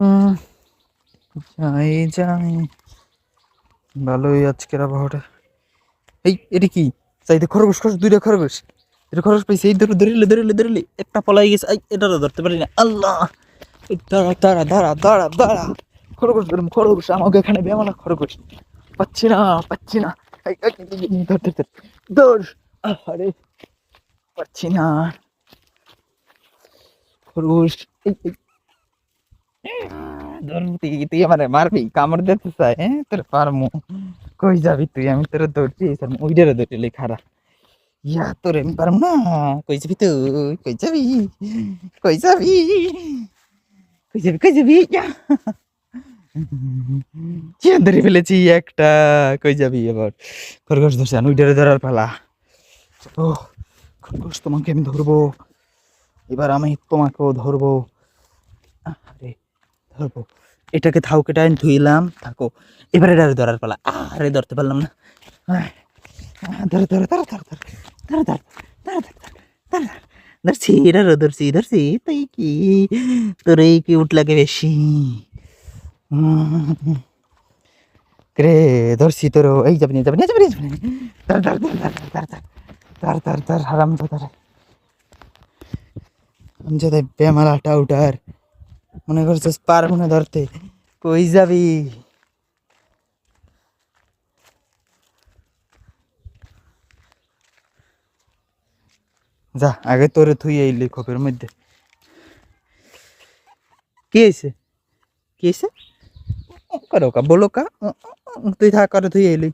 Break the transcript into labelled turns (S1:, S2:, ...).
S1: উম, যাই যাই, ভালোই আজকের আবহাওয়াটা। এই এটা কি? চাইতে খরগোশ, খরগোশ, দুইটা খরগোশ, এটা খরগোশ পাইছে। এই ধরে ধরিলে ধরিলে ধরিলে একটা পলাই গেছে। এই এটারও ধরতে পারি না, আল্লাহ। এই দাঁড়া দাঁড়া দাঁড়া দাঁড়া দাঁড়া, খরগোশ ধরুন, খরগোশ আমাকে এখানে বেমালা খরগোশ। পাচ্ছি না, পাচ্ছি না। ধর ধর ধর ধর। আরে পাচ্ছি না খরগোশ। এই ধর, তুই তুই আমারে মারবি, কামড় দিতে চাই, হ্যাঁ তোর পারমু। কই যাবি তুই? আমি তোর ধরছি, ওইটারে ধরলি খারা। ইয়া তোর আমি পারম না। কই যাবি তুই? কই যাবি? কই যাবি? কই যাবি? কই যাবি? ইয়া চিয়ান ধরে ফেলেছি একটা। কই যাবি এবার? খরগোশ ধরছি, আর ওইটারে ধরার পালা। ও খরগোশ, তোমাকে আমি ধরবো এবার, আমি তোমাকেও ধরবো। আরে ধরবো, এটাকে থাও, কেটে আমি ধুইলাম, থাকো। এবারে এটারে ধরার পালা। আরে ধরতে পারলাম না। ধরে ধরে ধরে ধরে ধরে ধরে ধরে ধরে ধরে ধরছি, এটারও ধরছি ধরছি। তাই কি তোর এই কি উঠ লাগে বেশি? রে ধরছি তোর, এই যাবি না, যাবি না, যাবি না, যাবি না। ধর ধর ধর ধর ধর ধর ধর ধর ধর হারাম ধর। আমি যদি বেমালাটা উঠার মনে করছিস পারবো না ধরতে। কই যাবি? যা, আগে তোরে থুই আইলি খোপের মধ্যে। কি হয়েছে? কি হয়েছে? করো কা, বলো কা। তুই থাক, করে থুই আইলি।